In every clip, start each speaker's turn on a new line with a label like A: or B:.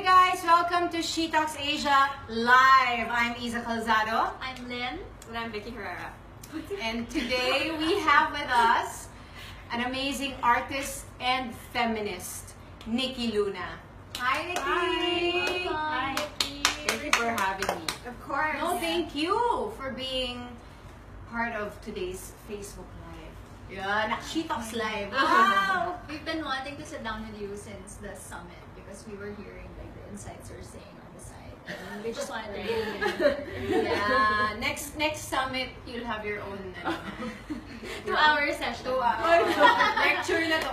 A: guys, welcome to She Talks Asia Live. I'm Isa Calzado.
B: I'm Lynn.
C: And I'm Vicky Herrera.
A: And today we have with us an amazing artist and feminist, Nikki Luna. Hi, Nikki.
C: Hi. Thank you for having me.
A: Of course. No, thank you for being part of today's Facebook Live. Yeah, She Talks Live. Wow.
B: We've been wanting to sit down with you since the summit because we were hearing like the insights you're saying on the side. And we just wanted to bring in.
A: Yeah. Next summit, you'll have your own
B: 2-hour session.
A: 2 hours. Lecture na to.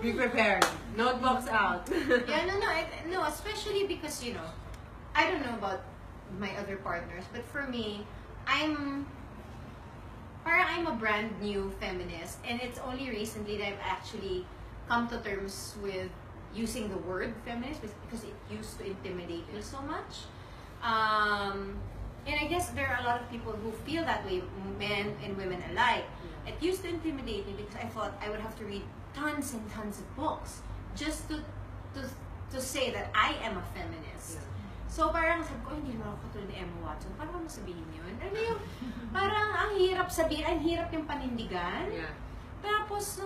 C: Be prepared. Notebooks out.
A: Yeah, no, especially because, I don't know about my other partners, but for me, I'm a brand new feminist, and it's only recently that I've actually come to terms with using the word feminist because it used to intimidate me so much. And I guess there are a lot of people who feel that way, men and women alike. It used to intimidate me because I thought I would have to read tons and tons of books just to say that I am a feminist. So parang sabi ko, hindi naman ako katulad ni Emma Watson. Paano mo sabihin yun? Ano yung, parang ang hirap sabihin, ang hirap yung panindigan.
C: Yeah.
A: Tapos,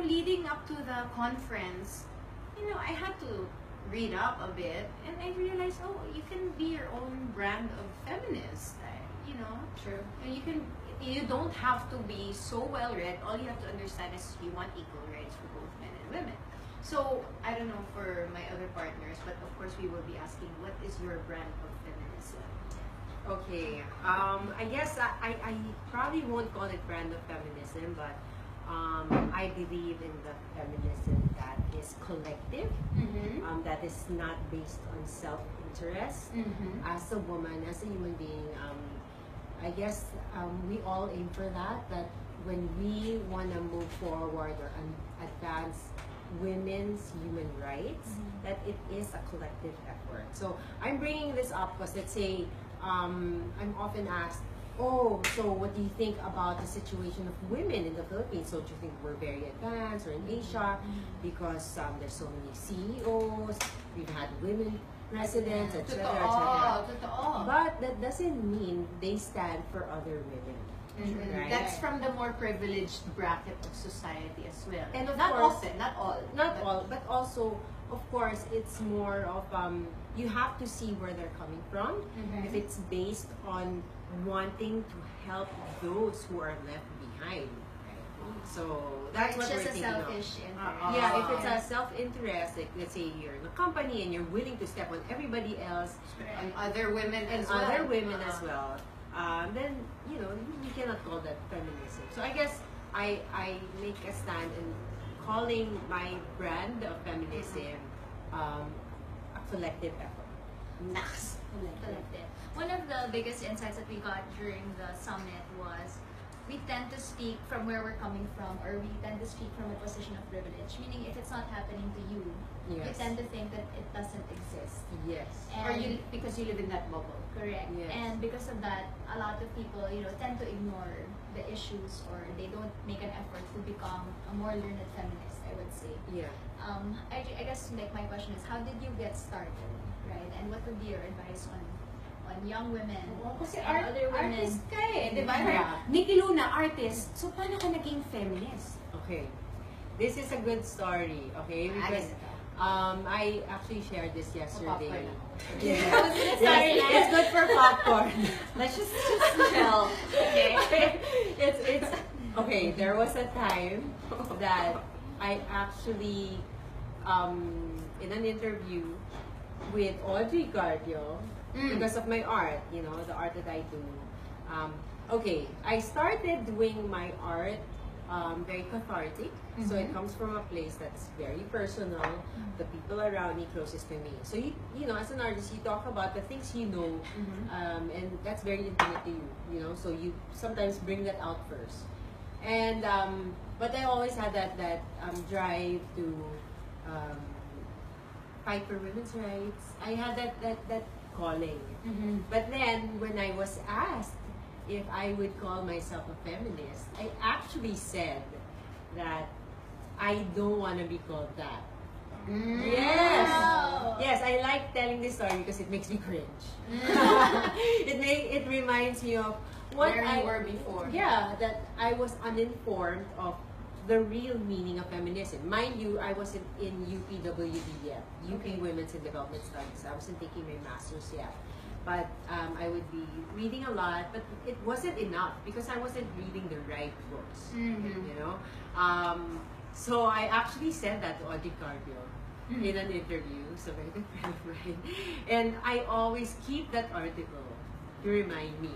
A: leading up to the conference, I had to read up a bit, and I realized, you can be your own brand of feminist.
C: True.
A: You don't have to be so well read. All you have to understand is you want equal rights for both men and women. So, I don't know for my other partners, but of course we will be asking, what is your brand of feminism?
C: Okay. I guess I probably won't call it brand of feminism, but I believe in the feminism that is collective, that is not based on self-interest. As a woman, as a human being, I guess we all aim for that when we want to move forward or advance women's human rights, that it is a collective effort. So I'm bringing this up because, let's say, I'm often asked, so what do you think about the situation of women in the Philippines? So do you think we're very advanced or in Asia because there's so many CEOs, we've had women presidents, etc. But that doesn't mean they stand for other women. Right?
A: That's from the more privileged bracket of society as well.
C: And of
A: not
C: course,
A: often, not all.
C: Not all, but also, of course, it's more of, you have to see where they're coming from. If it's based on wanting to help those who are left behind. So that's what we're thinking of.
B: It's just a selfish interest.
C: Yeah, if it's a self-interest, like let's say you're in a company and you're willing to step on everybody else,
A: and other women
C: and other women as well, then we cannot call that feminism. So I guess I make a stand in calling my brand of feminism a collective effort.
A: Nice.
B: Collective. One of the biggest insights that we got during the summit was we tend to speak from where we're coming from, or we tend to speak from a position of privilege. Meaning, if it's not happening to you, you tend to think that it doesn't exist.
C: Yes.
A: And because you live in that bubble.
B: Correct.
C: Yes.
B: And because of that, a lot of people, tend to ignore the issues, or they don't make an effort to become a more learned feminist, I would say.
C: Yeah.
B: I guess my question is, how did you get started, right? And what would be your advice on young women
A: Kasi
B: and other women?
A: Artist ka eh, di ba?
C: Yeah.
A: Nikki Luna, artist. So, paano ka naging feminist?
C: Okay. This is a good story, okay? Because I actually shared this yesterday. It's good for popcorn.
A: Let's just chill. Okay.
C: It's okay. There was a time that I actually in an interview with Audrey Cardio because of my art, the art that I do. Okay, I started doing my art very cathartic. So it comes from a place that's very personal, the people around me closest to me. So as an artist, you talk about the things you know, and that's very intimate to you. So you sometimes bring that out first. And but I always had that drive to fight for women's rights. I had that calling. But then when I was asked if I would call myself a feminist, I actually said that I don't want to be called that. Yes.
B: Wow.
C: Yes, I like telling this story because it makes me cringe. It reminds me of what
A: Where
C: I
A: you were before.
C: Yeah, that I was uninformed of the real meaning of feminism. Mind you, I wasn't in UPWD yet, UP
A: Okay.
C: Women's and Development Studies. I wasn't taking my master's yet. But I would be reading a lot, but it wasn't enough because I wasn't reading the right books.
A: Mhm.
C: You know, so I actually said that to Audrey Cardio in an interview, so very good friend of mine, and I always keep that article to remind me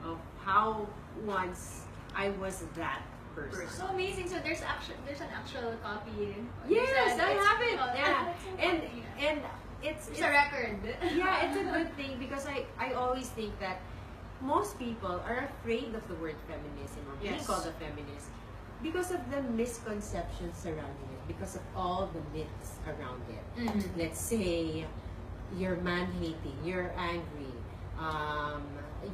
C: of how once I was that person.
B: So amazing. So there's an actual copy.
C: Yes, I have it.
B: Oh,
C: Yeah,
B: that's so
C: and
B: funny.
C: and it's
B: It's a record.
C: yeah, it's a good thing because I always think that most people are afraid of the word feminism or being
A: Yes.
C: called a feminist because of the misconceptions surrounding it, because of all the myths around it.
A: Mhm.
C: Let's say you're man-hating, you're angry,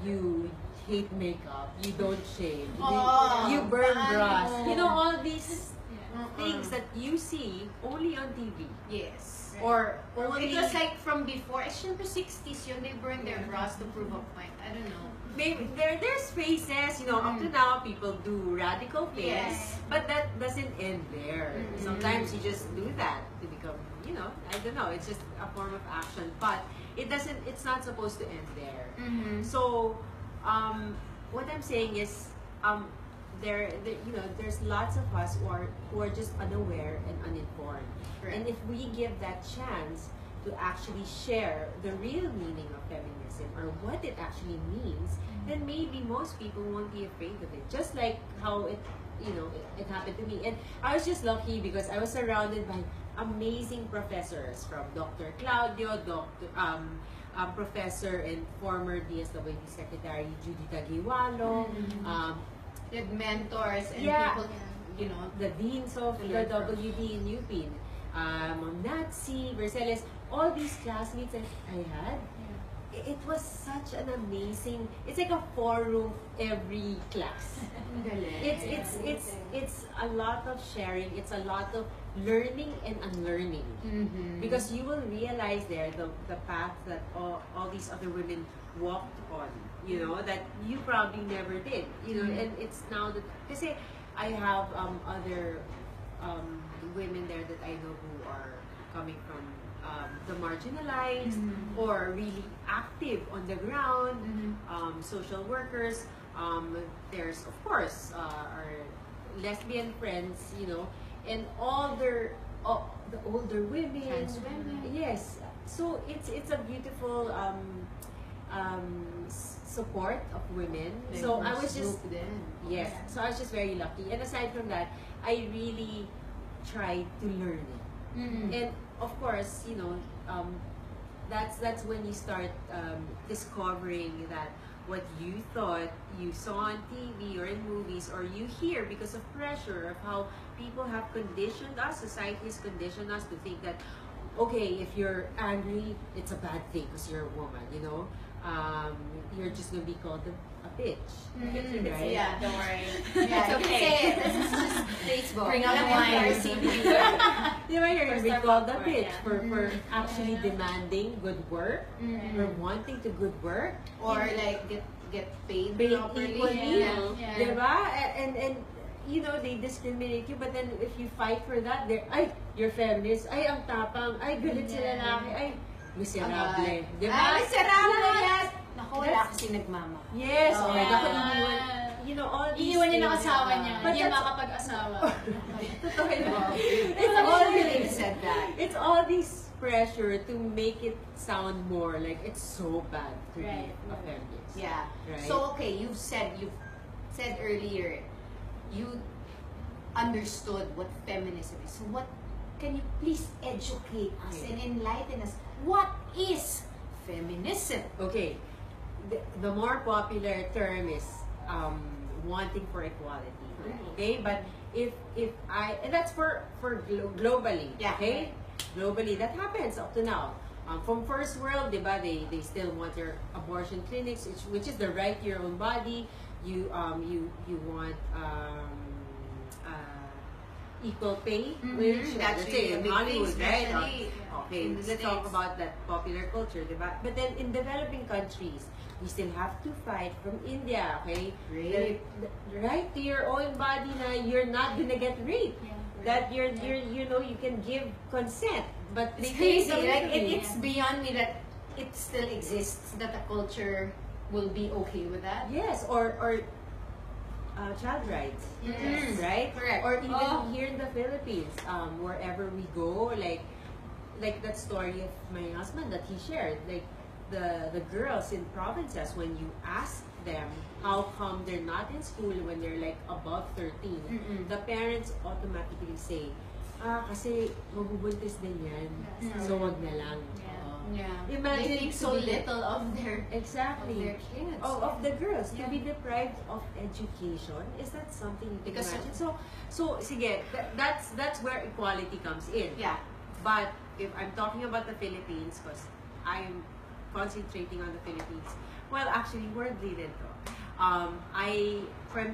C: you hate makeup, you don't shave,
A: Oh,
C: you burn
A: paano?
C: bras. You know, all these
B: Yeah.
C: things that you see only on TV.
A: Yes.
C: Or only...
A: It was like from before, syempre 60s yun, they burned their bras to prove a point. I don't know.
C: Maybe there's phases, you know, up to now people do radical things,
A: Yes.
C: but that doesn't end there.
A: Mhm.
C: Sometimes you just do that to become, you know, I don't know, it's just a form of action, but it's not supposed to end there.
A: Mm-hmm.
C: So, what I'm saying is, you know, there's lots of us who are just unaware and uninformed.
A: Correct.
C: And if we give that chance to actually share the real meaning of feminism or what it actually means, then maybe most people won't be afraid of it. Just like how it happened to me. And I was just lucky because I was surrounded by amazing professors from Dr. Claudio, Professor and former DSWD Secretary Judy Tagiwalo,
A: They had mentors and
C: Yeah.
A: people, you know,
C: the deans of
A: To
C: the
A: learn from.
C: WD in UPin, Nazi, Verceles, all these classmates I had. It was such an amazing. It's like a forum every class. It's a lot of sharing. It's a lot of learning and unlearning.
A: Mm-hmm.
C: Because you will realize there the path that all these other women walked on, you know, that you probably never did, you know. And it's now that, kasi I have other women there that I know who are coming from the marginalized or really active on the ground, social workers. There's of course our lesbian friends, you know, and the older women,
A: Trans women.
C: Yes, so it's a beautiful support of women. So I was just yes. So I was just very lucky. And aside from that, I really tried to learn it. And of course, you know, that's when you start discovering that what you thought you saw on TV or in movies or you hear because of pressure of how people have conditioned us, society has conditioned us to think that, okay, if you're angry, it's a bad thing because you're a woman, you know. You're just going to be called a bitch. Right?
A: Yeah, don't worry. Yeah, it's okay. Say it. This is just Facebook. Bring out the
B: wine.
A: wine.
C: You know, you're going to be called a bitch
B: yeah.
C: for actually demanding good work, for wanting to good work,
A: Or like get paid
C: paid
A: properly.
C: equally.
B: Yeah.
C: Diba? And you know, they discriminate you, but then if you fight for that, you're feminist, ay, ang tapang, ay, galit sa lalaki, ay, miserable. Diba?
A: Ah, miserable, yes! Naku, wala
C: That's-
A: kasi nagmama.
C: Yes,
A: Oh,
C: okay.
A: yeah.
C: Naku, iniwan. You know, all these
B: Iniwan niya ng
C: things.
B: asawa niya.
C: But
B: Hindi niya
C: that's-
B: makapag-asawa.
C: Totoo yun.
A: It's all really said that.
C: It's all this pressure to make it sound more like it's so bad to
B: Right.
C: be a feminist.
A: Yeah.
C: Right.
A: So okay, you've said earlier, you understood what feminism is. So what can you please educate us
C: Okay.
A: and enlighten us? What is feminism?
C: Okay, the more popular term is wanting for equality. Okay, but if and that's for globally.
A: Yeah.
C: Okay, globally that happens up to now. From first world, diba, they still want their abortion clinics, which is the right to your own body. You want equal pay,
A: Mhm.
C: which
A: That's
C: let's
A: really
C: say
A: a
C: in
A: big
C: Hollywood,
A: thing,
C: right?
A: especially
C: Okay,
A: in the
C: let's talk
A: States.
C: about that popular culture, diba? But then in developing countries, we still have to fight from India, okay?
A: Rape.
C: Right to your own body na you're not gonna get raped.
B: Yeah.
C: That you know, you can give consent, but
A: It's
C: they
A: crazy.
C: take
A: Like
C: away.
A: it's beyond me that it still exists. That a culture will be okay with that.
C: Yes, or child rights,
A: Yes.
C: right?
A: Correct.
C: Or even
A: Oh.
C: here in the Philippines, wherever we go, like that story of my husband that he shared, like the girls in provinces, when you ask them how come they're not in school when they're like above 13,
A: Mm-mm.
C: the parents automatically say, kasi mabubuntis din yan,
B: Yes.
C: so wag na lang.
B: Yeah.
C: Oo.
A: Yeah.
C: Imagine
A: they think
C: to
A: so
C: be-
A: little of their
C: Exactly.
A: kids.
C: Of the girls to
A: Yeah.
C: be deprived of education, is that something you can
A: Because
C: imagine? So sige, that's where equality comes in.
A: Yeah.
C: But if I'm talking about the Philippines, because I'm concentrating on the Philippines, well, actually, worldly din to.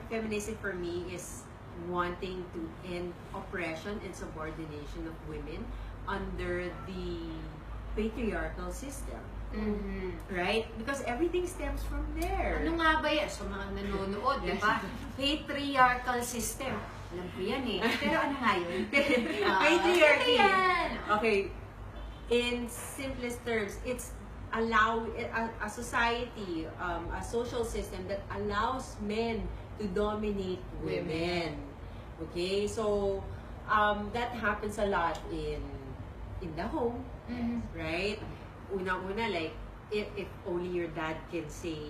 C: Feminism for me is wanting to end oppression and subordination of women under the patriarchal system.
A: Mhm.
C: Right? Because everything stems from there.
A: Ano nga ba yan? So mga nanonood, di ba? Patriarchal system. Alam ko yan eh. Pero ano nga yun?
C: Patriarchy.
A: Ano yan?
C: Okay. In simplest terms, it's a society, a social system that allows men to dominate women. Okay? So, that happens a lot in the home,
A: Mhm.
C: right? Una-una, like, if only your dad can say,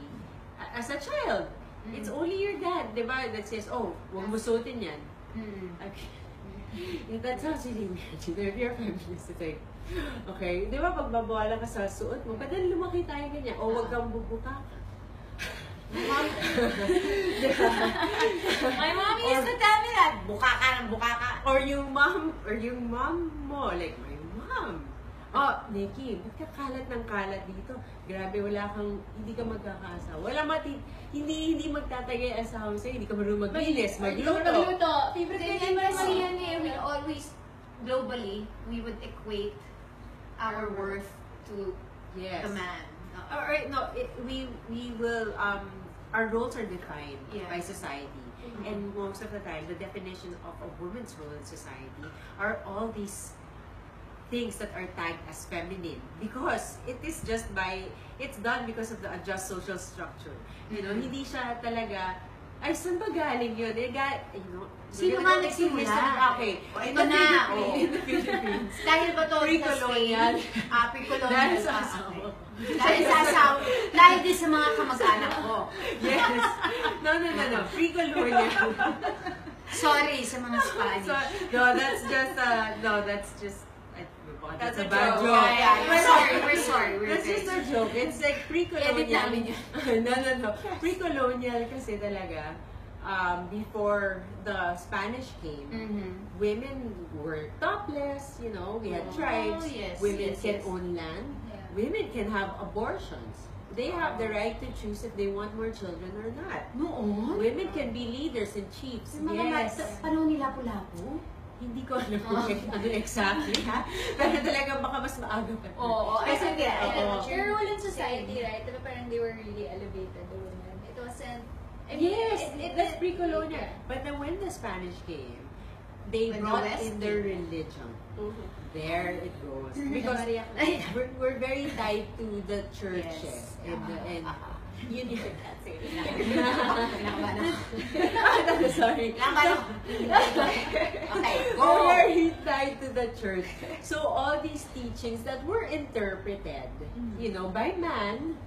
C: as a child, it's only your dad, di ba, that says, oh, huwag mo suotin yan.
A: Mhm.
C: Okay. That's how you imagine. If you're feminist, it's like, okay, di ba, pag babawala ka sa suot mo, ba't lumaki tayo ganyan? O, huwag kang bubuka.
A: My mom used to tell me that. Buka ka ng buka ka.
C: Or yung mom mo, like my mom. Oh, Nikki, ba't ka kalat ng kalat dito? Grabe, hindi ka magkakaasawa. Hindi magtatagay ang asawa sa'yo, hindi ka marunong maglinis, magluto.
B: Favorite ko
A: Ganyan
B: din
A: kasi yan eh. We always, globally, we would equate our worth to
C: Yes.
A: the man.
C: We will, our roles are defined
A: Yeah.
C: by society. And most of the time, the definition of a woman's role in society are all these things that are tagged as feminine, because it's done because of the adjust social structure. You know, hindi siya talaga, ay, saan ba galing yun?
A: Sino nga nagsimula?
C: Okay.
A: O, ito na.
C: In the Philippines.
A: Dahil ba to
C: Pre-colonial.
A: Pre-colonial.
C: Dahil sa
A: Ah,
C: asawa.
A: okay. Dahil sa asawa. Dahil din sa mga kamag-anak ko.
C: Yes. No. Pre-colonial.
A: Sorry sa mga Spanish.
C: That's just
A: That's
C: a bad joke.
A: Yeah. We're sorry.
C: That's just a joke. It's like pre-colonial.
A: Edit namin yun.
C: No. Pre-colonial kasi talaga, before the Spanish came, women were topless, we had tribes,
A: yes,
C: women
A: yes,
C: can
A: yes.
C: own land,
B: Yeah.
C: women can have abortions. They have the right to choose if they want more children or not.
A: Noon?
C: Women can be leaders and chiefs.
A: Yung mga panahon ni Lapu-Lapu?
C: Hindi ko alam kung ano exactly, ha? Pero talaga baka mas maaga pa.
A: Oo.
B: Kasi
C: Oo.
B: their role in society, right? Diba parang they were really elevated, the women. It wasn't,
C: Yes, that's
B: it-
C: pre-colonial.
B: yeah.
C: But then when the Spanish came, they
A: When the
C: brought
A: West
C: in their
A: came.
C: religion. There it goes. Because
B: Maria
C: we're very tied to the churches.
A: Yes.
C: And yun yun.
A: Kinakabahan ako.
C: Sorry.
A: Kinakabahan ako. Okay, go.
C: We're very tied to the church. So all these teachings that were interpreted, by man,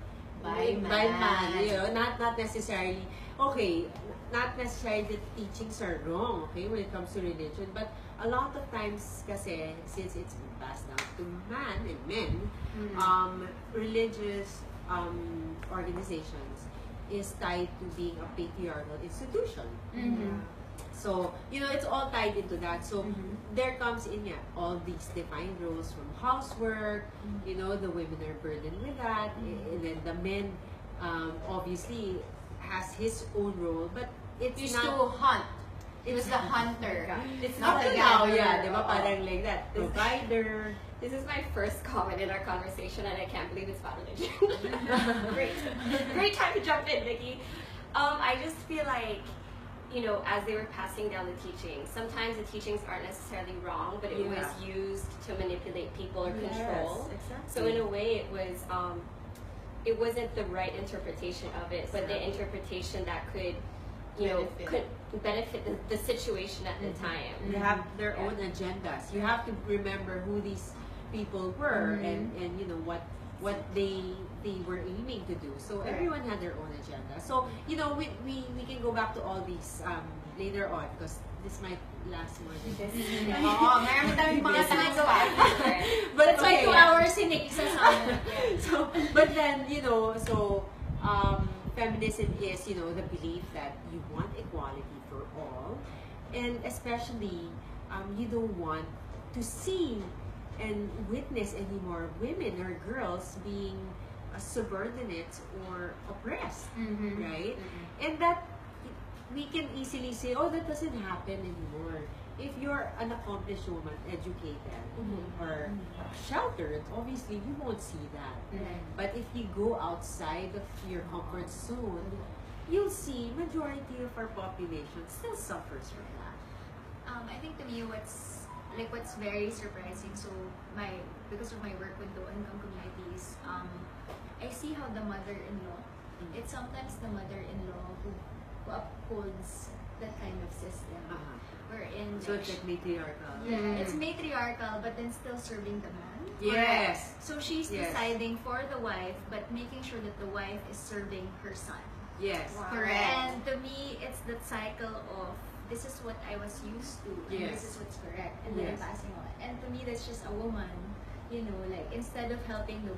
A: By man.
C: not necessarily, okay, not necessarily that teachings are wrong, okay, when it comes to religion, but a lot of times kasi, since it's been passed down to man and men, religious organizations is tied to being a patriarchal institution. So, it's all tied into that. So, there comes in all these defined roles from housework, the women are burdened with that, and then the men, obviously, has his own role, but it's
A: Used
C: not...
A: to hunt. It was the hunter.
C: It's
A: not
C: up
A: the
C: to now,
A: gatherer.
C: yeah, di ba? Parang like that. Provider.
D: This is my first comment in our conversation, and I can't believe it's about religion. Great time to jump in, Nikki. I just feel like, you know, as they were passing down the teachings, sometimes the teachings aren't necessarily wrong, but it was used to manipulate people or control.
C: Exactly.
D: So in a way, it wasn't the right interpretation of it, but the interpretation that could, you know, could benefit the situation at the time.
C: They have their own agendas. You have to remember who these people were and you know what they were aiming to do. So everyone had their own agenda. So you know we can go back to all these later on because this might last more than this.
A: Meron tayong mga ginagawa.
C: But
B: That's why 2 hours si Nikki sa summer.
C: So but then you know feminism is, you know, the belief that you want equality for all, and especially you don't want to see and witness any more women or girls being subordinate or oppressed, right? And that we can easily say, oh, that doesn't happen anymore. If you're an accomplished woman, educated, or sheltered, obviously you won't see that. But if you go outside of your comfort zone, you'll see majority of our population still suffers from that.
B: I think to me what's very surprising, so because of my work with low-income communities, I see how the mother-in-law, it's sometimes the mother-in-law who upholds that kind of system. Wherein,
C: So it's like matriarchal.
B: yeah, it's matriarchal, but then still serving the man.
C: Yes.
B: So she's deciding for the wife, but making sure that the wife is serving her son.
C: Yes.
A: Wow. Correct.
B: And to me, it's that cycle of this is what I was used to, and this is what's correct, and then I'm passing on. And to me, that's just a woman, you know, like instead of helping the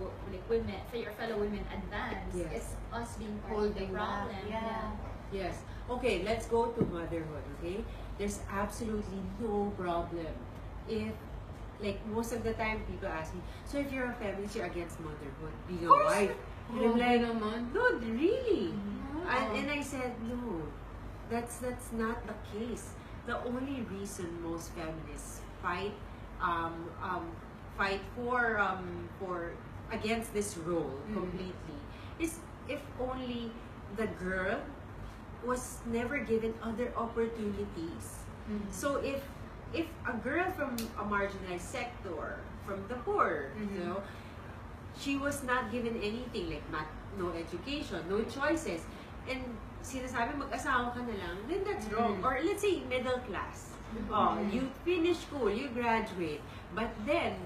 B: women, for your fellow women advance, it's us being part of the
A: Holding
B: problem.
A: back.
C: Yes. Okay, let's go to motherhood, okay? There's absolutely no problem if, like, most of the time people ask me, so if you're a feminist, you're against motherhood, being a wife. And I'm like, no, really? And I said, no, that's not the case. The only reason most feminists fight for against this role completely is if only the girl was never given other opportunities. So if a girl from a marginalized sector, from the poor, you know, she was not given anything, like no education, no choices, and sinasabi mag-asawa ka na lang, then that's wrong. Or let's say middle class. You finish school, you graduate, but then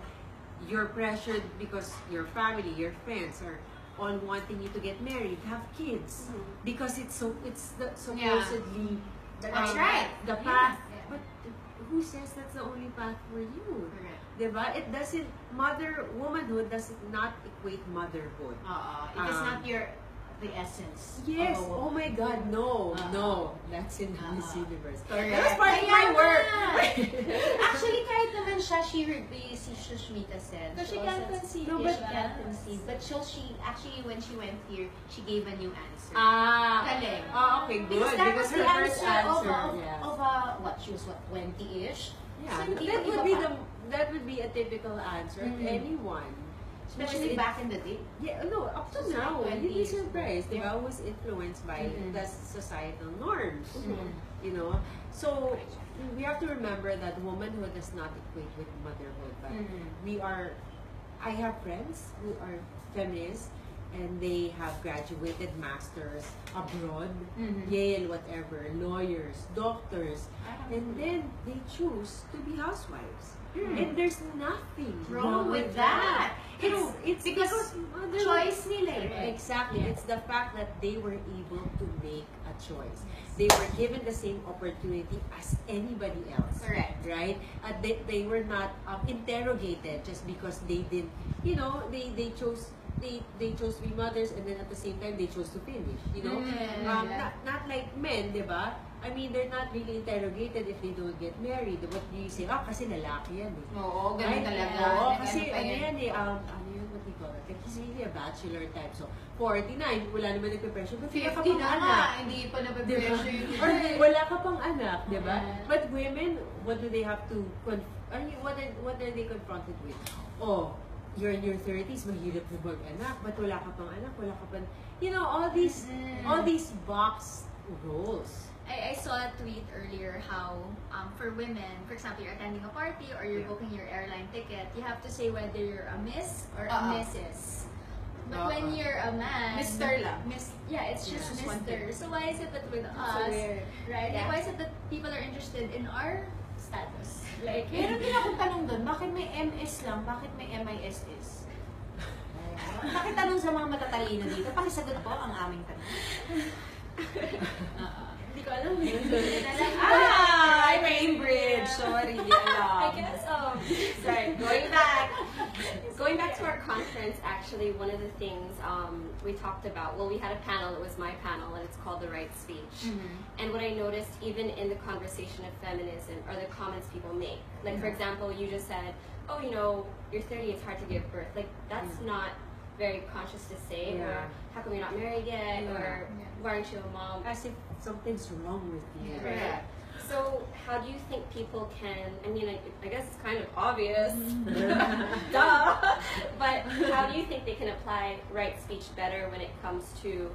C: you're pressured because your family, your friends are all wanting you to get married, have kids, because it's supposedly
A: That's right.
C: the path. But who says that's the only path for you?
A: Correct.
C: Diba? It doesn't womanhood does not equate motherhood.
A: It is not the essence.
C: Yes.
A: Of a
C: Oh
A: woman.
C: my God, no. That's in this universe.
A: Correct.
C: That's part of
A: Kaya
C: my work.
A: nga. Actually, kahit naman siya, si Sushmita said.
B: So she
A: also-
B: can't conceive.
A: No, but
B: She
A: can't
B: can't
A: conceive. But she actually, when she went here, she gave a new answer.
C: Okay, good.
A: Because that was the
C: her first
A: answer
C: yeah.
A: of what she was 20-ish.
C: Yeah,
A: So, hindi
C: that
A: mo
C: would be
A: iba pa.
C: that would be a typical answer of anyone.
A: Especially back in the day.
C: Yeah, no, up to
A: So,
C: now,
A: like
C: you'd be
A: 20s.
C: surprised. They are always influenced by the societal norms. You know, so we have to remember that womanhood does not equate with motherhood. But I have friends who are feminists, and they have graduated masters abroad, Yale, whatever, lawyers, doctors, and then they choose to be housewives. And there's nothing
A: Wrong with that.
C: It's
A: because
C: motherhood.
A: choice nila eh.
C: Exactly. It's the fact that they were able to make a choice. They were given the same opportunity as anybody else.
A: Correct.
C: Right? They were not interrogated just because they didn't, you know, they chose to be mothers, and then at the same time they chose to finish, you know. Not like men, diba? I mean, they're not really interrogated if they don't get married. What do you say? Kasi lalaki yan eh.
A: Oo, ganun talaga.
C: Oo, kasi ano yan eh, ano yun, what do you call it? Like, he's really a bachelor type. So, 49, wala naman nagpe-pressure. But wala ka
A: 50
C: pang
A: na
C: anak.
A: nga, hindi pa
C: Diba?
A: nape-pressure yun.
C: Or wala ka pang anak, di ba? But women, what do they have to, what are they confronted with? Oh, you're in your 30s, mahirap na mag-anak, but wala ka pang anak, wala ka pang, you know, all these box roles.
B: I saw a tweet earlier how for women, for example, you're attending a party or you're booking your airline ticket, you have to say whether you're a miss or a Mrs. But when you're a man,
A: Mister lang.
B: Yeah, it's just Mister. So why is it that with us,
D: weird.
B: right?
D: Yeah.
B: Like, why is it that people are interested in our status? Like,
A: Meron din akong tanong doon, bakit may MS lang, bakit may MISS? Pakitanong sa mga matatalino dito, pakisagot po ang aming tanong.
B: hindi ko alam.
A: I'm Cambridge. Sorry.
D: I guess sorry. Going back to our conference, actually, one of the things we talked about. Well, we had a panel. It was my panel, and it's called the right speech. And what I noticed, even in the conversation of feminism, are the comments people make. Like, for example, you just said, "Oh, you know, you're 30. It's hard to give birth." Like, that's not very conscious to say. Or how come you're not married yet? Or why aren't you a mom?
C: As if something's wrong with you.
D: Right. So, how do you think people can? I mean, I guess it's kind of obvious, duh. But how do you think they can apply right speech better when it comes to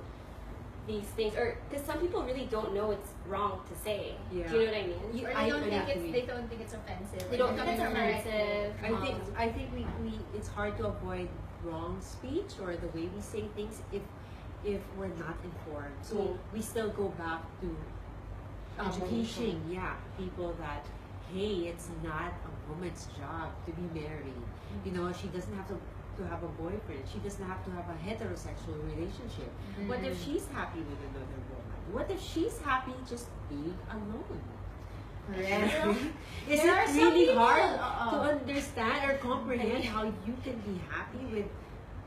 D: these things? Or because some people really don't know it's wrong to say.
C: Yeah.
D: Do you know what I mean?
B: Or they don't think it's offensive.
D: They don't
B: Like,
D: think it's
B: coming from a
D: offensive.
C: I think we it's hard to avoid wrong speech or the way we say things if we're not informed. So we still go back to teaching people that, hey, it's not a woman's job to be married. You know, she doesn't have to have a boyfriend. She doesn't have to have a heterosexual relationship. What if she's happy with another woman? What if she's happy just being alone? Is it really hard to understand or comprehend how you can be happy with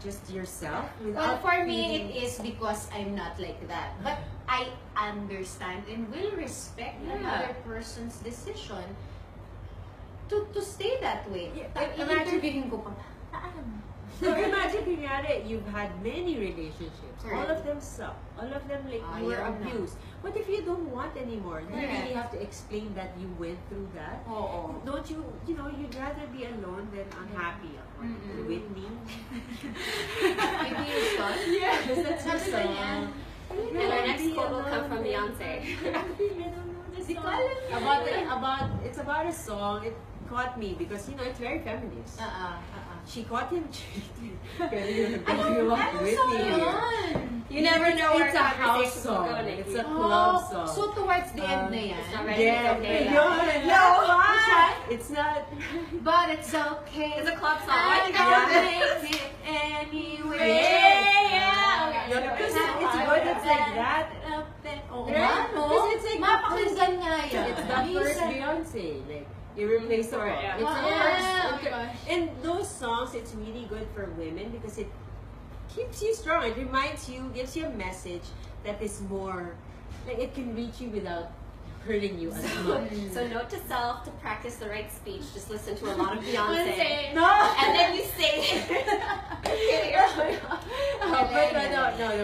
C: just yourself?
A: Well, for me, it is because I'm not like that. But I understand and will respect another person's decision to stay that way. Interviewin ko pa.
C: So imagine, kunyari, you've had many relationships.
A: Correct.
C: All of them suck. All of them, like, you were
A: Ayaw na.
C: abused. What if you don't want anymore? Do you
A: Correct.
C: really have to explain that you went through that?
A: Oo.
C: Don't you, you'd rather be alone than unhappy, according to Whitney.
A: Maybe you're son?
C: Yes, that's her
A: Sabi ko
C: song.
A: niyan.
D: And our next quote will come from Beyonce.
C: It's about a song. It caught me because, it's very feminist. She caught him cheating.
A: Anong song yun?
D: You never know where
C: It's a house
D: conversations will go,
C: song.
D: Nikki.
C: It's a club song.
A: So towards the end na yan.
D: It's not ready. It's okay.
C: It's not.
A: But it's okay.
D: It's a club song.
A: I
D: Why
A: can
D: did
A: make it anyway.
D: Yeah.
C: No, because it's good. It's like that.
A: Oo
C: Right?
A: nga, no?
C: Because it's like
A: Mapakinggan nga yan.
C: It's the first Beyonce. Like, irreplaceable.
D: Yeah.
C: It's the
A: Oh
C: first.
A: my gosh.
C: And those songs, it's really good for women because it keeps you strong. It reminds you, gives you a message that is more, like, it can reach you without hurting you as much.
D: So note to self, to practice the right speech, just listen to a lot of Beyonce.
C: No!
D: And then you say
C: No.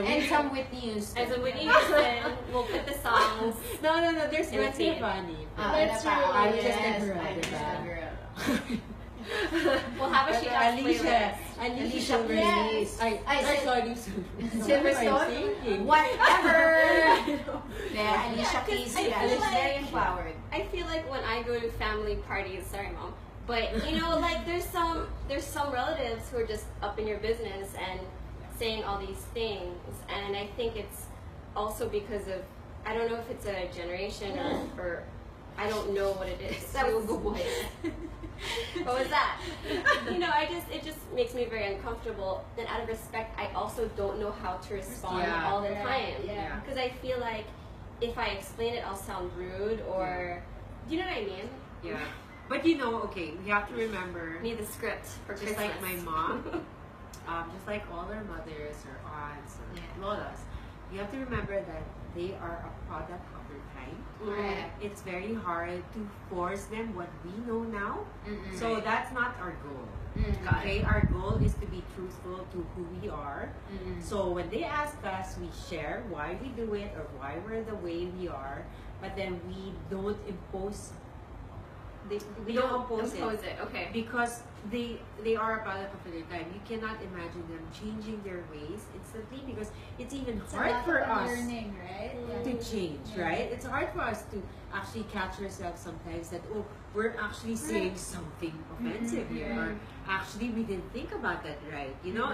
A: And some Whitney Houston.
D: as a Whitney Houston, we'll put the songs.
C: No, there's
D: In a
C: Gwen
D: team.
C: Stefani.
B: That's true.
C: I'm just a
A: Yes,
C: girl,
A: I'm just
C: diba?
A: a girl.
D: We'll have a She Talks playlist.
C: Alicia
A: Yes.
C: sorry.
A: Silverstone? Whatever! Yeah, Alicia Keys.
D: I
A: Yeah,
D: feel
A: she's
D: like-
A: very empowered.
D: I feel like when I go to family parties, sorry mom, but like there's some relatives who are just up in your business and saying all these things, and I think it's also because of, I don't know if it's a generation or I don't know what it is. What was that? It just makes me very uncomfortable. Then out of respect, I also don't know how to respond
C: Yeah.
D: all the time.
B: Yeah.
D: Because I feel like if I explain it, I'll sound rude or, do you know what I mean?
C: Yeah. But okay, we have to remember,
D: Need the script for
C: just
D: Christmas.
C: like my mom, just like all our mothers or aunts or lolas, you have to remember that they are a product of their time.
A: Correct.
C: It's very hard to force them what we know now.
A: Mm-mm.
C: So that's not our goal.
A: Mm-mm.
C: Okay, our goal is to be truthful to who we are.
A: Mm-mm.
C: So when they ask us, we share why we do it or why we're the way we are, but then we don't impose. We don't impose it.
D: Okay.
C: Because they are a product of their time. You cannot imagine them changing their ways instantly because it's even
B: It's
C: hard
B: about
C: for
B: the
C: us
B: learning, right?
C: to change,
B: Yeah.
C: right? It's hard for us to actually catch ourselves sometimes that, oh, we're actually saying something offensive here, or actually we didn't think about that right. You know,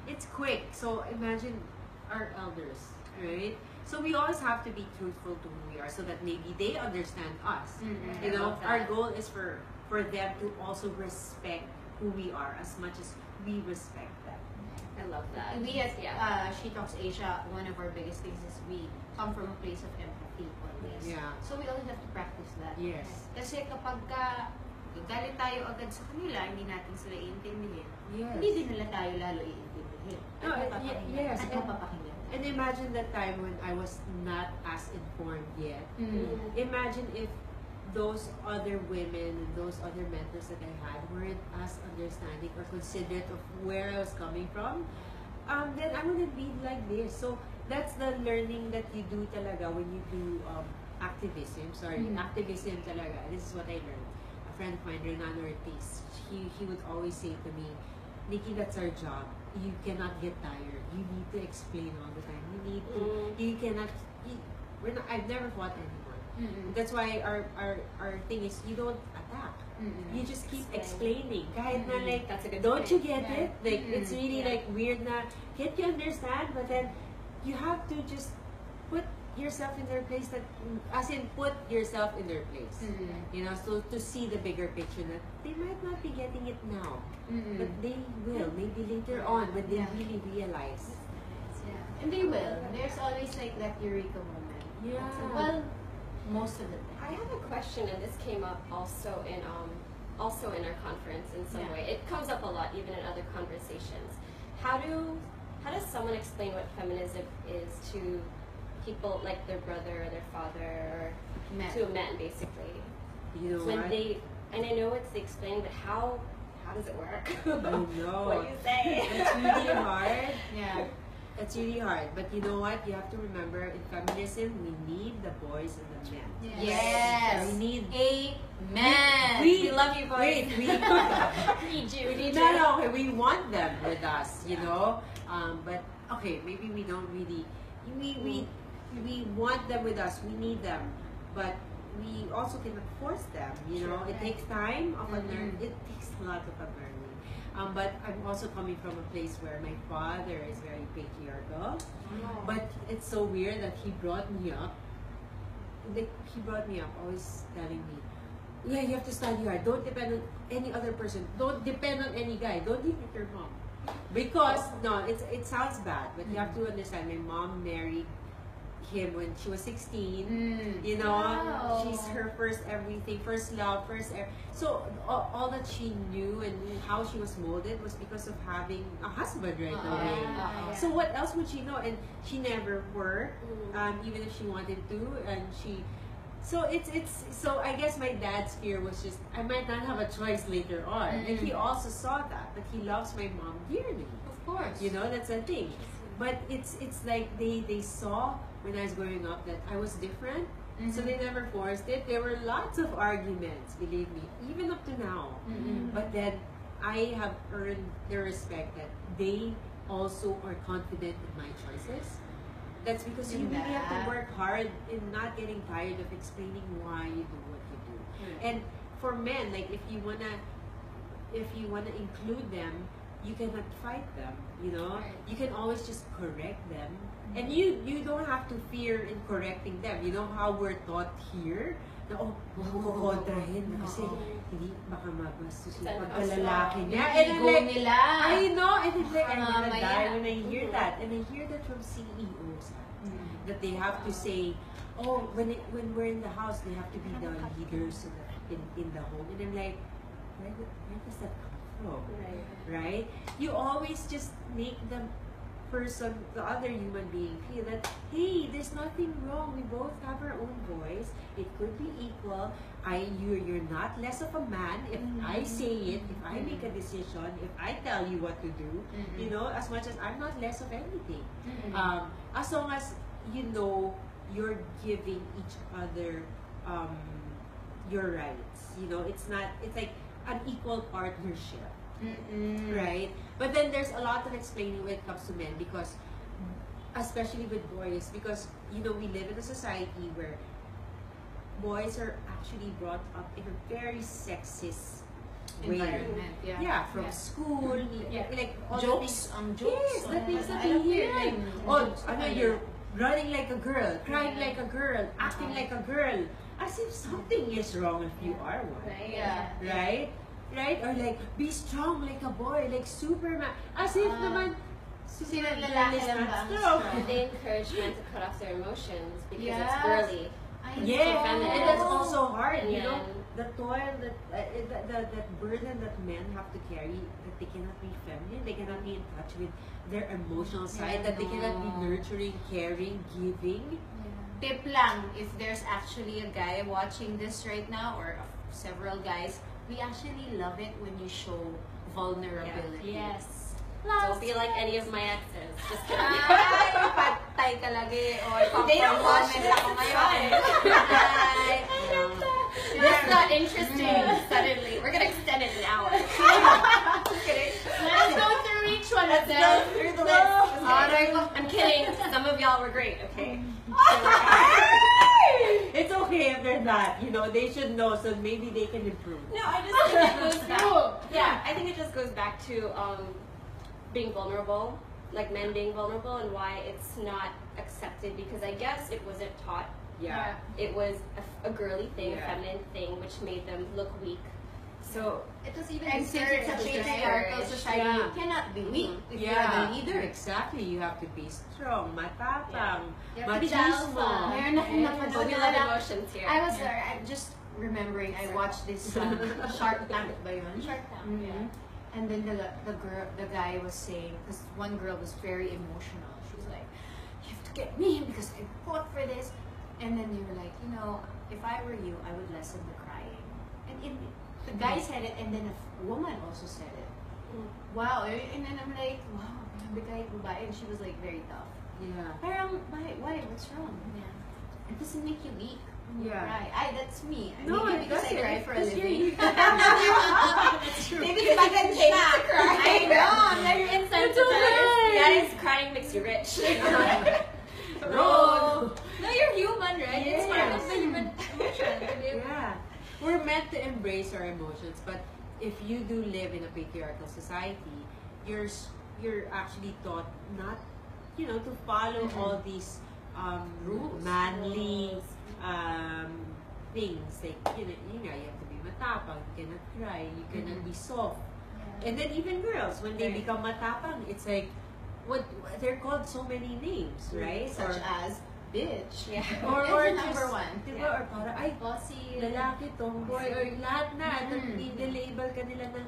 C: it's quick. So imagine our elders, right? So we always have to be truthful to who we are so that maybe they understand us.
A: Mhm.
C: You
A: I
C: know,
A: love that.
C: our goal is for them to also respect who we are as much as we respect them.
D: I love that.
A: We at
D: yeah.
A: She Talks Asia, one of our biggest things is we come from a place of empathy always.
C: Yeah.
A: So we always have to practice that.
C: Yes.
A: Kasi kapag galit tayo agad sa kanila, hindi natin sila iintindihin.
C: Yes.
A: Hindi din nila tayo lalo iintindihin.
C: No,
A: At mapapakinggan.
C: yes,
A: At
C: and-
A: mapapakinggan.
C: And imagine that time when I was not as informed yet. Imagine if those other women and those other mentors that I had weren't as understanding or considerate of where I was coming from, then I wouldn't be like this. So that's the learning that you do talaga when you do activism. Activism talaga. This is what I learned. A friend of mine, Renan Ortiz, he would always say to me, Nikki, that's our job. You cannot get tired. You need to explain all the time. You need to. You cannot. I've never fought anyone. That's why our thing is you don't attack. You just keep explaining. Kahit na like,
D: That's a good
C: don't
D: point.
C: you get it? Like it's really
D: Yeah.
C: like weird na can't you understand? But then you have to just put yourself in their place. That as in put yourself in their place. You know, so to see the bigger picture that they might not be getting it now, but they will maybe later on when they really realize.
A: Yeah. And they will. There's always like that eureka moment.
C: Yeah.
A: Well, most of the
D: I
A: time.
D: have a question, and this came up also in our conference in some
A: Yeah.
D: way. It comes up a lot, even in other conversations. How does someone explain what feminism is to people like their brother or their father or
A: Men.
D: to a man, basically?
C: You know
D: When
C: what?
D: and I know it's explained, but how does it work?
C: I know.
D: What do you say?
C: It's really hard.
A: Yeah.
C: It's really hard. But you know what? You have to remember in feminism, we need the boys and the men.
A: Yes.
C: We need.
A: Amen.
C: We
D: love you, boys.
C: Wait, we
D: need you. We need you.
C: no, okay, we want them with us, you know. But okay, maybe we don't really. We want them with us. We need them, but we also cannot force them. You know, it takes time of unlearning. It takes a lot of unlearning. But I'm also coming from a place where my father is very patriarchal. But it's so weird that he brought me up. Always telling me, yeah, you have to study hard. Don't depend on any other person. Don't depend on any guy. Don't even your mom. Because, no, it sounds bad, but you have to understand, my mom married him when she was 16. You know,
B: Wow.
C: she's her first everything, first love, so all that she knew and how she was molded was because of having a husband right away.
B: yeah.
C: So what else would she know? And she never worked, even if she wanted to, and she. So so I guess my dad's fear was just I might not have a choice later on, and he also saw that, but he loves my mom dearly.
A: Of course.
C: You know, that's the thing. But it's like they saw when I was growing up that I was different, so they never forced it. There were lots of arguments, believe me, even up to now. But then I have earned their respect that they also are confident in my choices. That's because you really have to work hard in not getting tired of explaining why you do what you do. And for men, like if you wanna include them, you cannot fight them. You know, you can always just correct them, and you don't have to fear in correcting them. You know how we're taught here na kukontrahin kasi hindi baka magastos yung pagkalalaki niya. And then
A: Ego
C: like,
A: nila.
C: I know, and it's like I'm gonna
A: Mamaya.
C: die when I hear that, and I hear that from CEOs that they have to say, oh, when we're in the house, they have to be the leaders in the home, and I'm like, where does that come from? Right? You always just make them person, the other human being feel that, hey, there's nothing wrong. We both have our own voice. It could be equal. You're not less of a man if I say it, if I make a decision, if I tell you what to do, you know, as much as I'm not less of anything. As long as, you know, you're giving each other your rights. You know, it's like an equal partnership. Right? But then there's a lot of explaining when it comes to men, because especially with boys, because, you know, we live in a society where boys are actually brought up in a very sexist way.
A: Environment,
C: Yeah, from school, like all
A: Jokes,
C: the things,
A: jokes.
C: yes, the things that
A: I
C: we
A: love
C: hear,
A: hearing
C: like, oh,
A: jokes.
C: I know you're running like a girl, crying like a girl, acting like a girl, as if something is wrong if you are one.
D: Right?
A: Yeah.
C: Right? Right? Or like, be strong like a boy, like Superman. As if naman,
A: Sino
C: Superman
A: lalaki
C: is
A: lang
C: not
A: ba ang
C: strong.
A: strong?
D: They encourage men to cut off their emotions because it's
A: Yes.
D: girly.
C: Yeah,
D: feminine.
C: and that's also hard, you
D: Yeah.
C: know, the toil that burden that men have to carry, that they cannot be feminine, they cannot be in touch with their emotional side, that they cannot be nurturing, caring, giving.
A: Tip lang, if there's actually a guy watching this right now, or several guys, we actually love it when you show vulnerability.
B: Yes.
D: Don't be like any of my exes. Just kidding.
A: Ay, patay ka lagi. Or
D: They don't watch
A: comment
D: this.
A: ako ngayon. Ay, no.
D: That's not interesting. Suddenly, we're gonna extend it an hour. Just kidding.
B: Let's go through each one of them.
D: Through the list.
A: Alright.
D: I'm kidding. Some of y'all were great. Okay.
C: It's okay if they're not, you know, they should know, so maybe they can improve.
D: No, I just think it goes back. Yeah, I think it just goes back to being vulnerable, like men being vulnerable, and why it's not accepted, because I guess it wasn't taught.
C: Yeah.
D: It was a girly thing,
C: Yeah.
D: a feminine thing, which made them look weak. So
B: It was even
A: And since it's a
B: discouraged.
A: patriarchal society,
C: Yeah.
A: you cannot be weak if you're
C: Yeah,
A: the leader.
C: exactly. You have to be strong, matapang,
B: You have to be the alpha.
C: machismo.
A: Meron akong
D: but
A: napanood
D: we
A: na
D: love
A: anak.
D: emotions here.
A: I was I'm just remembering, I watched this Shark Tank ba yun?
B: Shark Tank,
A: Mhm. And then the guy was saying, because one girl was very emotional. She was like, "You have to get me because I fought for this." And then they were like, you know, if I were you, I would lessen the crying. And the guy said it, and then a woman also said it. Wow. And then I'm like, wow, the guy babae, and she was like very tough.
C: Yeah.
A: Parang, why? What's wrong?
B: Yeah.
A: It doesn't make you weak when you
C: Yeah.
A: cry. That's me.
C: No,
A: Maybe
C: it
A: because I
C: doesn't.
A: cry for a
C: Because
A: living.
C: you're-
A: That's true.
D: Maybe because you change to cry.
A: I know.
B: Now you're insensitized.
D: Guys, crying makes you rich.
C: No.
B: No, you're human, right? It's part of
C: Yes.
B: the human emotion.
C: Yeah. We're meant to embrace our emotions, but if you do live in a patriarchal society, you're actually taught not, you know, to follow all these
A: Rules.
C: manly things. Like, you have to be matapang, you cannot cry, you cannot be soft. And then even girls, when they
A: Right.
C: become matapang, it's like, what they're called so many names, right?
A: Such as bitch.
D: Yeah.
C: or
A: That's the
C: just,
A: number one.
C: diba, or para, ay,
B: Bossy.
C: lalaki, tomboy, or lahat na, i-label ka nila ng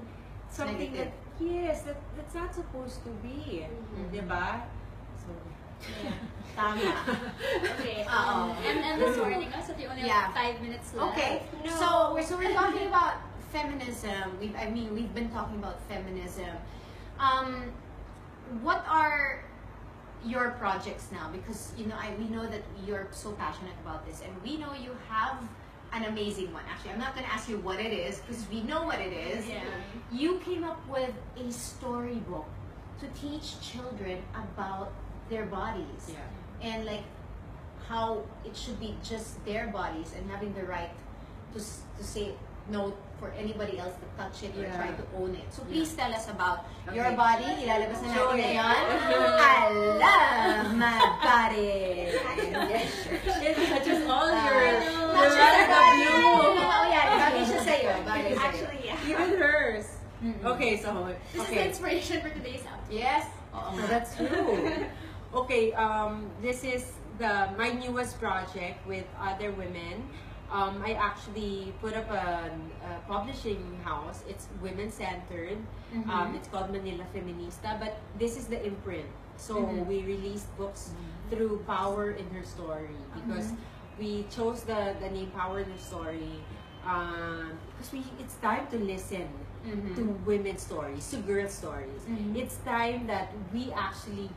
C: something
A: Negative.
C: that, yes, that's not supposed to be. Diba? So,
A: Tama.
B: Okay.
A: Uh-oh.
B: And this morning, so you only
A: Yeah.
B: have 5 minutes left.
A: Okay,
D: No.
A: so we're talking about feminism. We've been talking about feminism. What are your projects now? Because we know that you're so passionate about this, and we know you have an amazing one. Actually, I'm not going to ask you what it is because we know what it is.
B: Yeah.
A: You came up with a storybook to teach children about their bodies.
C: yeah.
A: And like how it should be just their bodies and having the right to say no for anybody else to touch it or
C: Yeah.
A: try to own it. So please tell us about your
C: Okay.
A: body. Ilalabas na
C: Show
A: natin
C: it.
A: ngayon. I love my body. Yes, sure.
C: It's just all your
A: Not just
C: right
A: our body.
C: view.
A: Oh yeah, bagay siya sa'yo. Bagay sa'yo.
D: Actually, yeah.
C: Even hers.
A: Mm-mm.
C: Okay, so,
B: This is the
C: okay.
B: inspiration for today's episode.
A: Yes?
C: Oh, that's true. Okay, this is my newest project with other women. I actually put up a publishing house. It's women-centered. It's called Manila Feminista, but this is the imprint. So we released books through Power in Her Story because we chose the name Power in Her Story because it's time to listen to women's stories, to girls' stories. It's time that we actually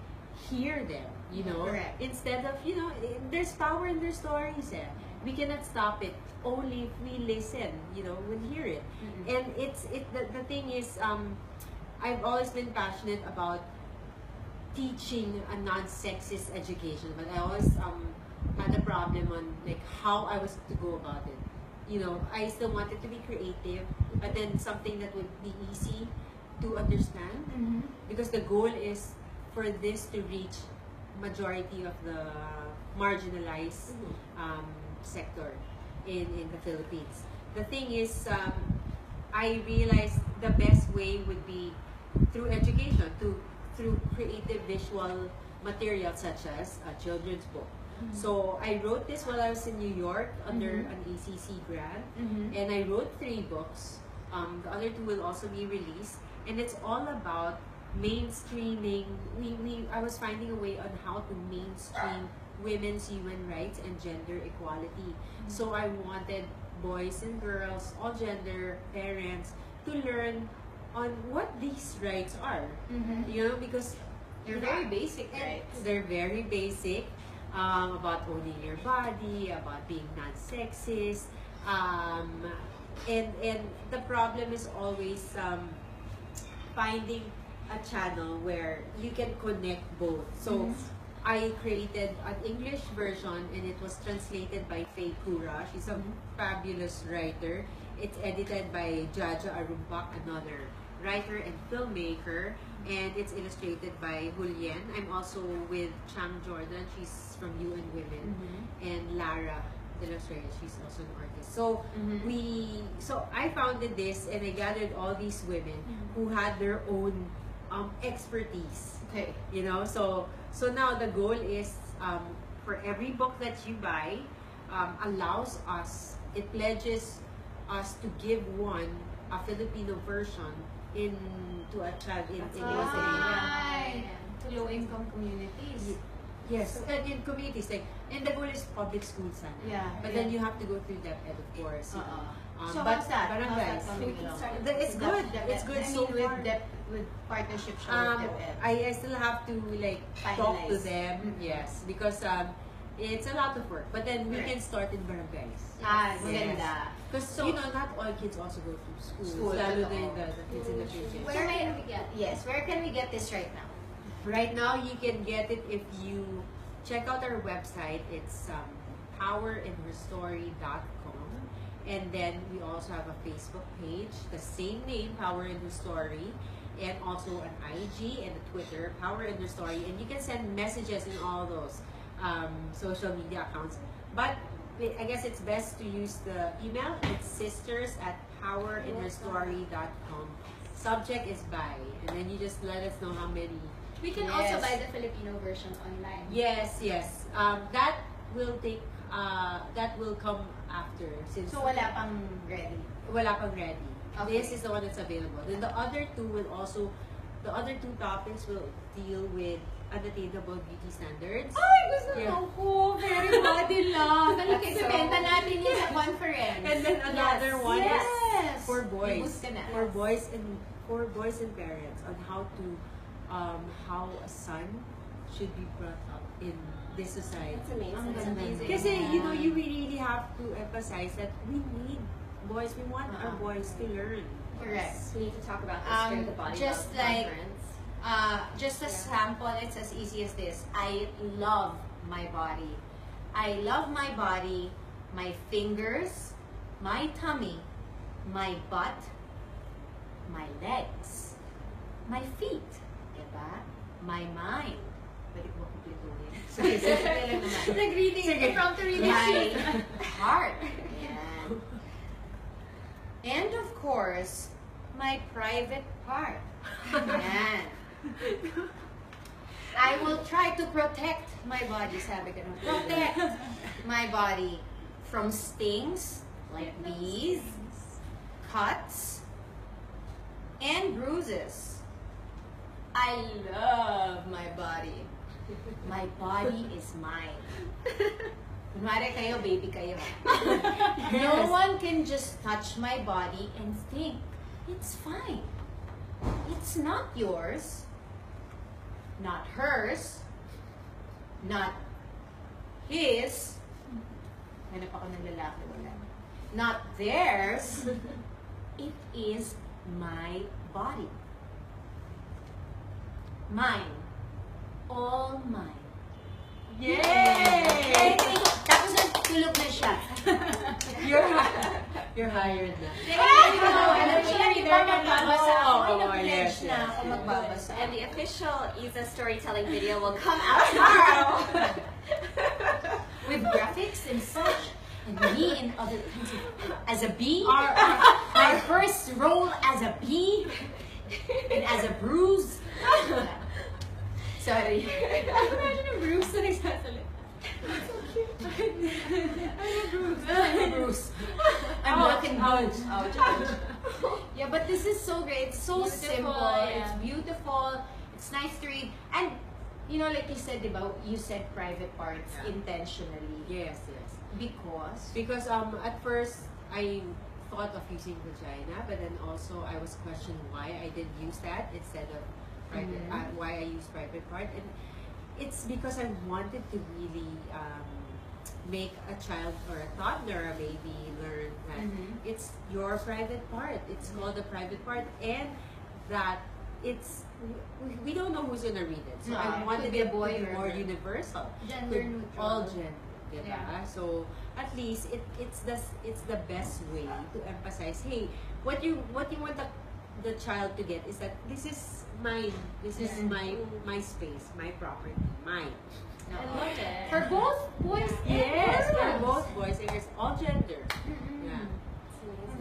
C: hear them, you know,
A: Correct.
C: instead of, you know, there's power in their stories. We cannot stop it only if we listen, you know, we hear it. And the thing is, I've always been passionate about teaching a non-sexist education, but I always had a problem on like how I was to go about it. You know, I still wanted to be creative, but then something that would be easy to understand, because the goal is for this to reach majority of the marginalized sector in the Philippines. The thing is, I realized the best way would be through education, through creative visual material such as a children's book. So I wrote this while I was in New York under an ACC grant, and I wrote 3 books. The other 2 will also be released, and it's all about mainstreaming. I was finding a way on how to mainstream women's human rights and gender equality. So I wanted boys and girls, all gender, parents, to learn on what these rights are. You know, because
A: They're very basic, right?
C: they're very basic. About owning your body, about being non-sexist, and the problem is always finding a channel where you can connect both. So I created an English version, and it was translated by Faye Kura. She's a fabulous writer. It's edited by Jaja Arumpak, another writer and filmmaker, and it's illustrated by Julian. I'm also with Chang Jordan, she's from UN Women, and Lara, the illustrator, she's also an artist. So so I founded this, and I gathered all these women who had their own expertise.
A: Okay.
C: You know, so now the goal is for every book that you buy, allows us, it pledges us to give a Filipino version to a child in
A: Right. To low-income communities.
C: Yes, and in communities, like, and the goal is public schools, sana.
A: Yeah.
C: But then you have to go through DepEd, of course. You know.
A: So
C: but
A: how's that?
C: barangays.
A: How's that coming along?
C: It's good. It's good
A: I
C: so
A: mean,
C: far.
A: with partnerships with DepEd.
C: I still have to like talk to
A: Finalize.
C: them. Yes, because it's a lot of work. But then we can start in barangays.
A: Maganda.
C: Because you know, not all kids also go to school.
A: School,
C: Lalo
A: totoo.
C: na the kids in the villages.
A: Where can we get? Yes, where can we get this right now?
C: Right now, you can get it if you check out our website. It's powerinherstory.com, and then we also have a Facebook page, the same name, Power in Her Story, and also an IG and a Twitter, Power in Her Story, and you can send messages in all those social media accounts. But I guess it's best to use the email. It's sisters@powerinherstory.com. Subject is buy, and then you just let us know how many.
B: We can also buy the Filipino version online.
C: Yes. That will take. That will come after. Since
A: So wala pang ready.
C: wala pang ready.
A: Okay.
C: This is the one that's available. Then the other 2 will also. The other 2 topics will deal with unattainable beauty standards.
A: Ay, gusto
C: Yeah.
A: ko. Very body love. Halika, ibenta natin yun sa conference.
C: And then another one
A: Yes.
C: is for boys.
A: Ibus ka na.
C: For boys and parents on how a son should be brought up in this society.
D: It's amazing.
A: It's amazing.
C: Kasi you know, you really have to emphasize that we need boys. We want our boys to learn.
A: Correct.
D: We need to talk about this during the body
A: just
D: love
A: like-
D: conference.
A: Just a sample, it's as easy as this. I love my body. I love my body, my fingers, my tummy, my butt, my legs, my feet, diba? My mind. Pwede ko ba kumpletuhin? Sige lang naman.
B: Nag-reading. Impromptu reading.
A: My heart. Yan. And of course, my private part. Yan. I will try to protect my body, sabi ko na. Protect my body from stings like these, cuts, and bruises. I love my body. My body is mine. Kunwari kayo, baby kayo. No one can just touch my body and think, it's fine. It's not yours, not hers, not his. Hanap ako ng lalaki, wala. Not theirs. It is my body. Mine. All mine.
C: Yay!
A: Tapos nagtulog na siya.
C: You're hired na.
A: Alam niya, di ba magbabasa ako? Ay, nag-pledge na ako magbabasa.
D: And the official Isa storytelling video will come out tomorrow.
A: With graphics and such. And me and other kinds of... As a bee. My first role as a bee. And as a bruise. Sorry.
B: Imagine a Bruce na nagsasalit.
A: So cute. I'm a bruise. I'm black and blue. Ouch. Yeah, but this is so great. It's so
B: Beautiful,
A: simple.
B: yeah.
A: It's beautiful. It's nice to read. And, you know, like you said, diba, you said private parts intentionally.
C: Yes.
A: Because?
C: At first I thought of using vagina, but then also I was questioning why I did use that instead of private. Why I use private part, and it's because I wanted to really make a child or a toddler, a baby, learn that it's your private part. It's called a private part, and that we don't know who's gonna read it. So I wanted it to be more universal,
B: Gender neutral.
C: all gender.
B: Yeah.
C: So at least it's the best way to emphasize, hey, what you want the child to get is that this is mine. This is my space, my property, mine.
B: I love it.
A: For both boys and
C: Yes,
A: girls.
C: for both boys and girls, all gender. Yeah.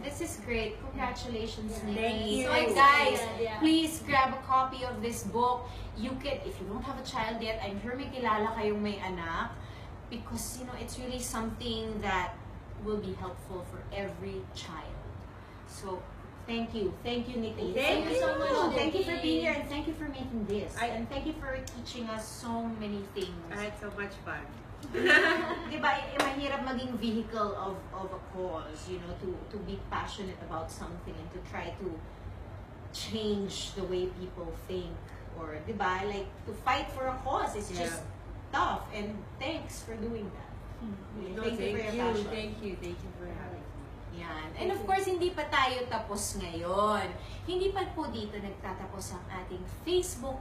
A: This is great. Congratulations,
B: Yeah.
A: Nikki.
C: Thank you.
A: So guys,
B: Yeah.
A: please grab a copy of this book. You can, if you don't have a child yet, I'm sure may kilala kayong may anak. Because, you know, it's really something that will be helpful for every child. So, thank you. Thank you, Nikki.
C: Thank you so much,
A: Thank you for
B: Nikki.
A: being here and thank you for making this. And thank you for teaching us so many things.
C: I had so much fun.
A: Diba, mahirap maging vehicle of a cause, you know, to be passionate about something and to try to change the way people think. Or, diba, like, to fight for a cause is just tough. And thanks for doing that.
C: No,
A: Thank you for your passion.
C: Thank you for having me.
A: Yan. And of course, hindi pa tayo tapos ngayon. Hindi pa po dito nagtatapos ang ating Facebook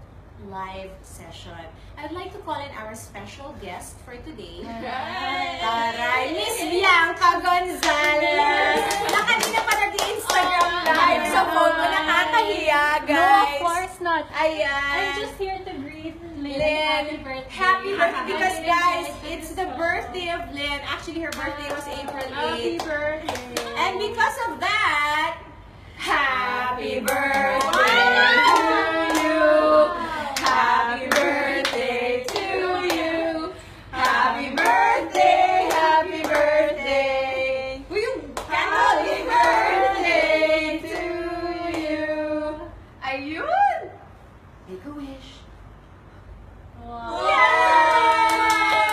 A: live session. I'd like to call in our special guest for today. Taray! Miss Bianca Gonzalez! Na kanina pa nag-Instagram live sa phone ko. Nakakahiya,
B: No,
A: guys.
B: of course not.
A: Ayan.
B: I'm just here to greet Lynn.
A: Lynn,
B: Happy birthday.
A: happy birthday. Because guys, it's the birthday of Lynn. Actually, her birthday was April 8th.
B: Happy birthday.
A: And because of that, happy birthday
B: Wow.
A: to you. Happy birthday to you. Happy birthday, happy birthday. Happy birthday to you. Ayun. Make a wish.
B: Wow.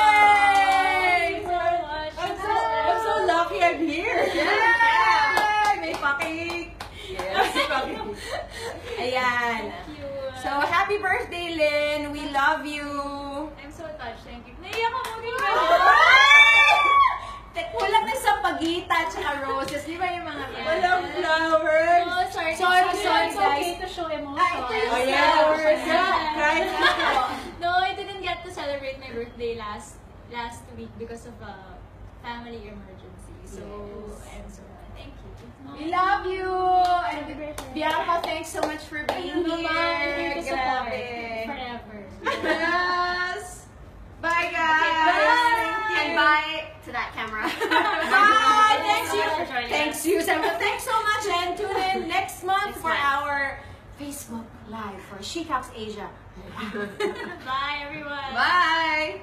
A: Yay!
B: Thank you so much.
C: I'm so lucky I'm here.
A: Yay! May pakik.
C: Yes,
A: Ayan.
B: Thank you.
A: So, happy birthday, Lynn. We love you.
B: I'm so touched. Thank you. Naiyak ako.
A: Kulang na sa pagita at saka roses. Di ba yung mga
C: Walang flowers.
B: Oh, sorry.
A: Sorry,
B: It's
A: sorry,
B: okay
A: guys.
B: to show emotion.
A: Ito yung
C: Oh, yeah.
A: flowers.
C: Cry.
B: No, I didn't get to celebrate my birthday last week because of a family emergency. So, I'm so thank you.
A: We love you. And
B: Happy birthday.
A: Bianca, thanks so much for being
B: Thank you
A: here.
B: to support
A: Grabe.
B: forever.
A: Yes. Bye, guys.
D: Bye. And bye to that camera.
A: Bye. Thanks you.
D: for joining
A: Thanks you. Thanks so much. And tune in next month
D: Next
A: for
D: month.
A: our Facebook Live for She Talks Asia.
B: Bye, everyone.
A: Bye.